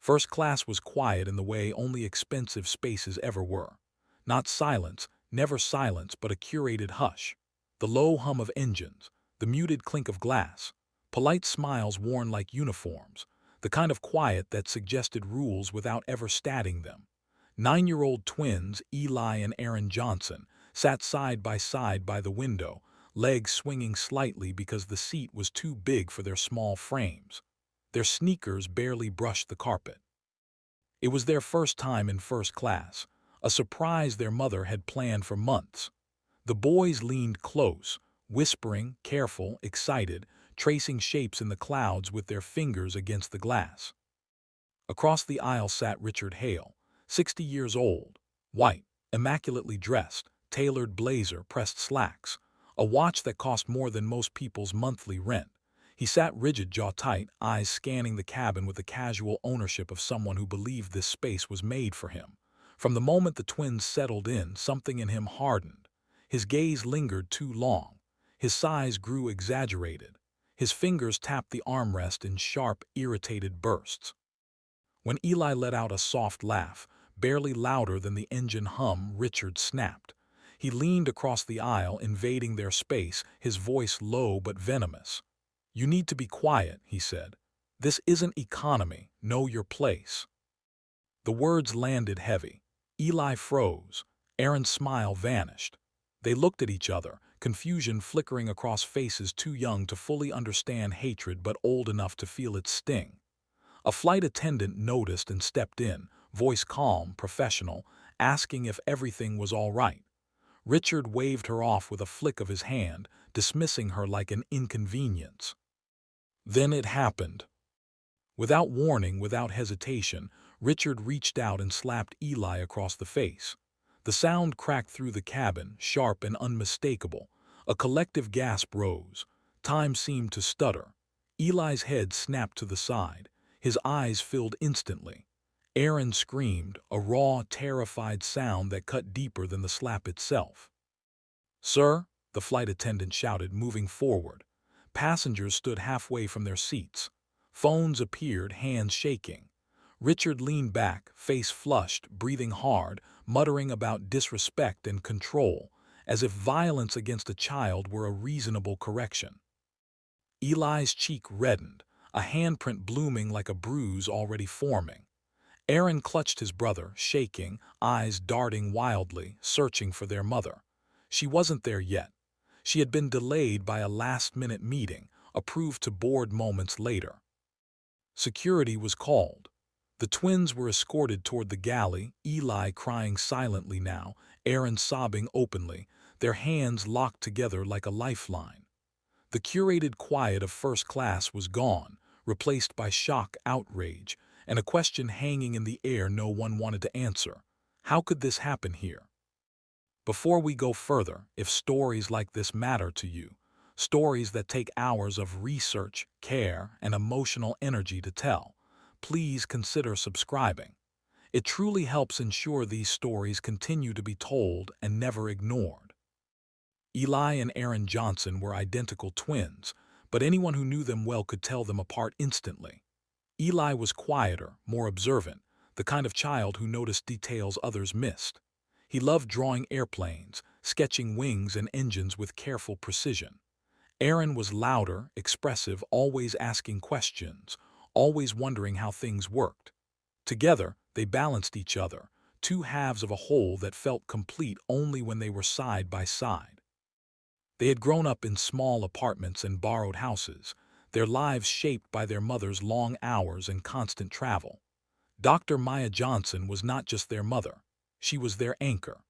First class was quiet in the way only expensive spaces ever were. Not silence, never silence, but a curated hush. The low hum of engines, the muted clink of glass, polite smiles worn like uniforms, the kind of quiet that suggested rules without ever stating them. 9-year-old twins, Eli and Aaron Johnson, sat side by the window, legs swinging slightly because the seat was too big for their small frames. Their sneakers barely brushed the carpet. It was their first time in first class, a surprise their mother had planned for months. The boys leaned close, whispering, careful, excited, tracing shapes in the clouds with their fingers against the glass. Across the aisle sat Richard Hale, 60 years old, white, immaculately dressed, tailored blazer, pressed slacks, a watch that cost more than most people's monthly rent. He sat rigid, jaw tight, eyes scanning the cabin with the casual ownership of someone who believed this space was made for him. From the moment the twins settled in, something in him hardened. His gaze lingered too long. His sighs grew exaggerated. His fingers tapped the armrest in sharp, irritated bursts. When Eli let out a soft laugh, barely louder than the engine hum, Richard snapped. He leaned across the aisle, invading their space, his voice low but venomous. "You need to be quiet," he said. "This isn't economy. Know your place." The words landed heavy. Eli froze. Aaron's smile vanished. They looked at each other, confusion flickering across faces too young to fully understand hatred but old enough to feel its sting. A flight attendant noticed and stepped in, voice calm, professional, asking if everything was all right. Richard waved her off with a flick of his hand, dismissing her like an inconvenience. Then it happened. Without warning, without hesitation, Richard reached out and slapped Eli across the face. The sound cracked through the cabin, sharp and unmistakable. A collective gasp rose. Time seemed to stutter. Eli's head snapped to the side. His eyes filled instantly. Aaron screamed, a raw, terrified sound that cut deeper than the slap itself. "Sir," the flight attendant shouted, moving forward. Passengers stood halfway from their seats. Phones appeared, hands shaking. Richard leaned back, face flushed, breathing hard, muttering about disrespect and control, as if violence against a child were a reasonable correction. Eli's cheek reddened, a handprint blooming like a bruise already forming. Aaron clutched his brother, shaking, eyes darting wildly, searching for their mother. She wasn't there yet. She had been delayed by a last-minute meeting, approved to board moments later. Security was called. The twins were escorted toward the galley, Eli crying silently now, Aaron sobbing openly, their hands locked together like a lifeline. The curated quiet of first class was gone, replaced by shock, outrage, and a question hanging in the air no one wanted to answer. How could this happen here? Before we go further, if stories like this matter to you, stories that take hours of research, care, and emotional energy to tell, please consider subscribing. It truly helps ensure these stories continue to be told and never ignored. Eli and Aaron Johnson were identical twins, but anyone who knew them well could tell them apart instantly. Eli was quieter, more observant, the kind of child who noticed details others missed. He loved drawing airplanes, sketching wings and engines with careful precision. Aaron was louder, expressive, always asking questions, always wondering how things worked. Together, they balanced each other, two halves of a whole that felt complete only when they were side by side. They had grown up in small apartments and borrowed houses, their lives shaped by their mother's long hours and constant travel. Dr. Maya Johnson was not just their mother. She was their anchor,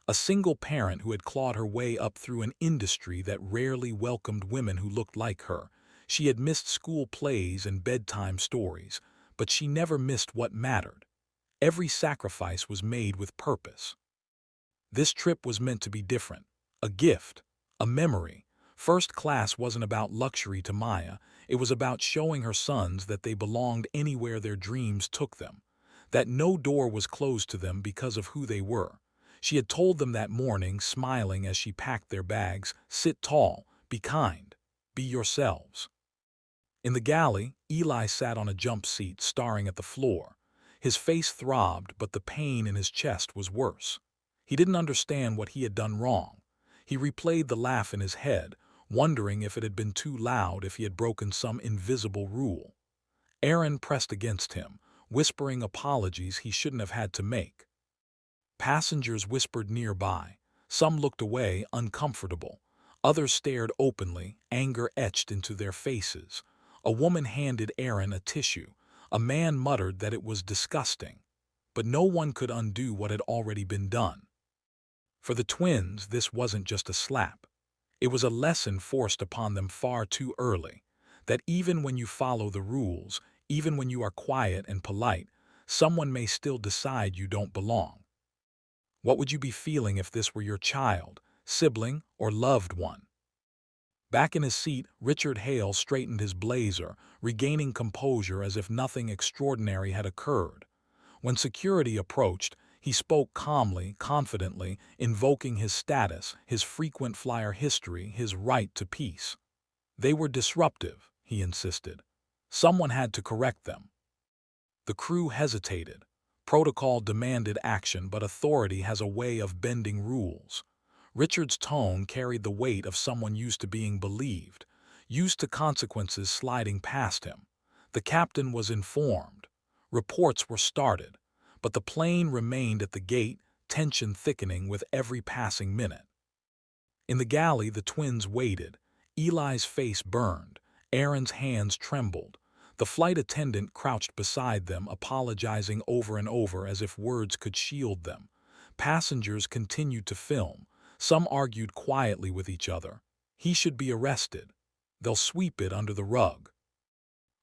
a single parent who had clawed her way up through an industry that rarely welcomed women who looked like her. She had missed school plays and bedtime stories, but she never missed what mattered. Every sacrifice was made with purpose. This trip was meant to be different, a gift, a memory. First class wasn't about luxury to Maya, it was about showing her sons that they belonged anywhere their dreams took them, that no door was closed to them because of who they were. She had told them that morning, smiling as she packed their bags, "Sit tall, be kind, be yourselves." In the galley, Eli sat on a jump seat, staring at the floor. His face throbbed, but the pain in his chest was worse. He didn't understand what he had done wrong. He replayed the laugh in his head, wondering if it had been too loud, if he had broken some invisible rule. Aaron pressed against him, whispering apologies he shouldn't have had to make. Passengers whispered nearby. Some looked away, uncomfortable. Others stared openly, anger etched into their faces. A woman handed Aaron a tissue. A man muttered that it was disgusting. But no one could undo what had already been done. For the twins, this wasn't just a slap. It was a lesson forced upon them far too early, that even when you follow the rules, even when you are quiet and polite, someone may still decide you don't belong. What would you be feeling if this were your child, sibling, or loved one? Back in his seat, Richard Hale straightened his blazer, regaining composure as if nothing extraordinary had occurred. When security approached, he spoke calmly, confidently, invoking his status, his frequent flyer history, his right to peace. They were disruptive, he insisted. Someone had to correct them. The crew hesitated. Protocol demanded action, but authority has a way of bending rules. Richard's tone carried the weight of someone used to being believed, used to consequences sliding past him. The captain was informed. Reports were started, but the plane remained at the gate, tension thickening with every passing minute. In the galley, the twins waited. Eli's face burned. Aaron's hands trembled. The flight attendant crouched beside them, apologizing over and over as if words could shield them. Passengers continued to film. Some argued quietly with each other. He should be arrested. They'll sweep it under the rug.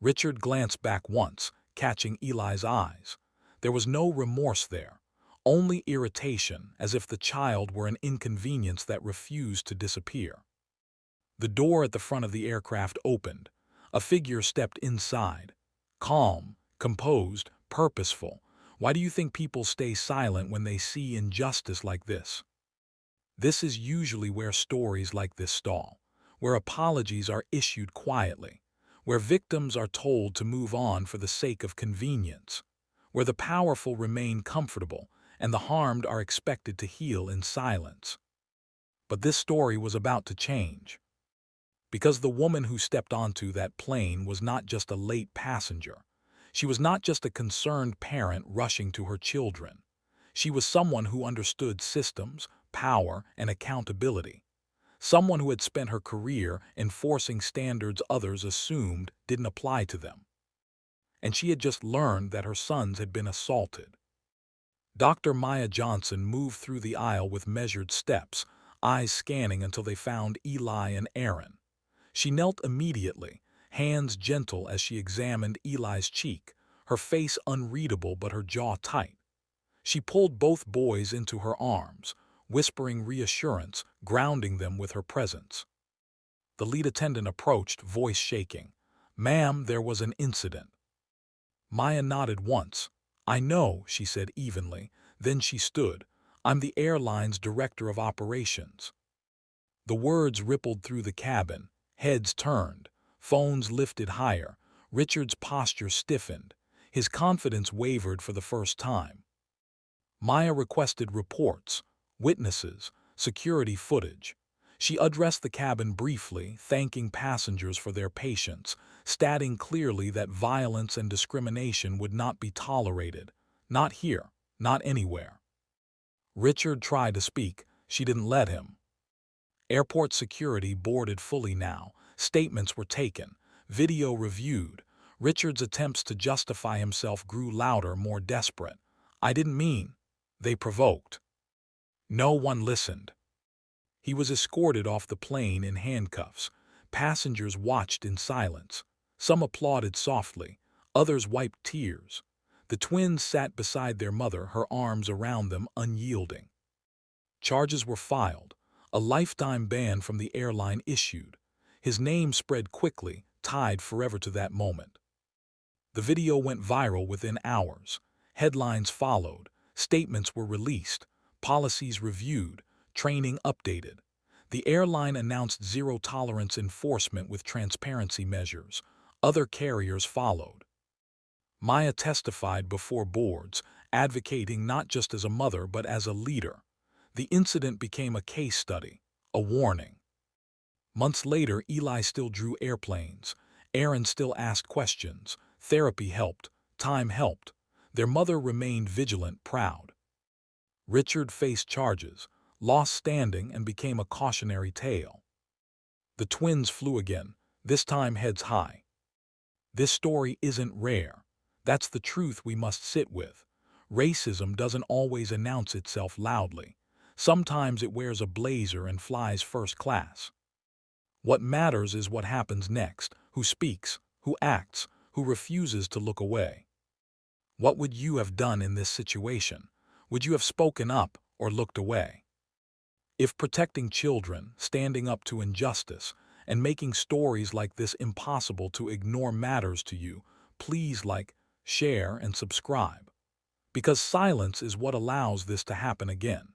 Richard glanced back once, catching Eli's eyes. There was no remorse there, only irritation, as if the child were an inconvenience that refused to disappear. The door at the front of the aircraft opened. A figure stepped inside. Calm, composed, purposeful. Why do you think people stay silent when they see injustice like this? This is usually where stories like this stall, where apologies are issued quietly, where victims are told to move on for the sake of convenience, where the powerful remain comfortable and the harmed are expected to heal in silence. But this story was about to change. Because the woman who stepped onto that plane was not just a late passenger. She was not just a concerned parent rushing to her children. She was someone who understood systems, power, and accountability. Someone who had spent her career enforcing standards others assumed didn't apply to them. And she had just learned that her sons had been assaulted. Dr. Maya Johnson moved through the aisle with measured steps, eyes scanning until they found Eli and Aaron. She knelt immediately, hands gentle as she examined Eli's cheek, her face unreadable but her jaw tight. She pulled both boys into her arms, whispering reassurance, grounding them with her presence. The lead attendant approached, voice shaking. "Ma'am, there was an incident." Maya nodded once. "I know," she said evenly. Then she stood. "I'm the airline's director of operations." The words rippled through the cabin. Heads turned. Phones lifted higher. Richard's posture stiffened. His confidence wavered for the first time. Maya requested reports, witnesses, security footage. She addressed the cabin briefly, thanking passengers for their patience, stating clearly that violence and discrimination would not be tolerated. Not here, not anywhere. Richard tried to speak. She didn't let him. Airport security boarded fully now. Statements were taken. Video reviewed. Richard's attempts to justify himself grew louder, more desperate. "I didn't mean." They provoked. No one listened. He was escorted off the plane in handcuffs. Passengers watched in silence. Some applauded softly. Others wiped tears. The twins sat beside their mother, her arms around them, unyielding. Charges were filed. A lifetime ban from the airline issued. His name spread quickly, tied forever to that moment. The video went viral within hours. Headlines followed. Statements were released. Policies reviewed. Training updated. The airline announced zero-tolerance enforcement with transparency measures. Other carriers followed. Maya testified before boards, advocating not just as a mother but as a leader. The incident became a case study, a warning. Months later, Eli still drew airplanes. Aaron still asked questions. Therapy helped. Time helped. Their mother remained vigilant, proud. Richard faced charges, lost standing, and became a cautionary tale. The twins flew again, this time heads high. This story isn't rare. That's the truth we must sit with. Racism doesn't always announce itself loudly. Sometimes it wears a blazer and flies first class. What matters is what happens next, who speaks, who acts, who refuses to look away. What would you have done in this situation? Would you have spoken up or looked away? If protecting children, standing up to injustice, and making stories like this impossible to ignore matters to you, please like, share, and subscribe. Because silence is what allows this to happen again.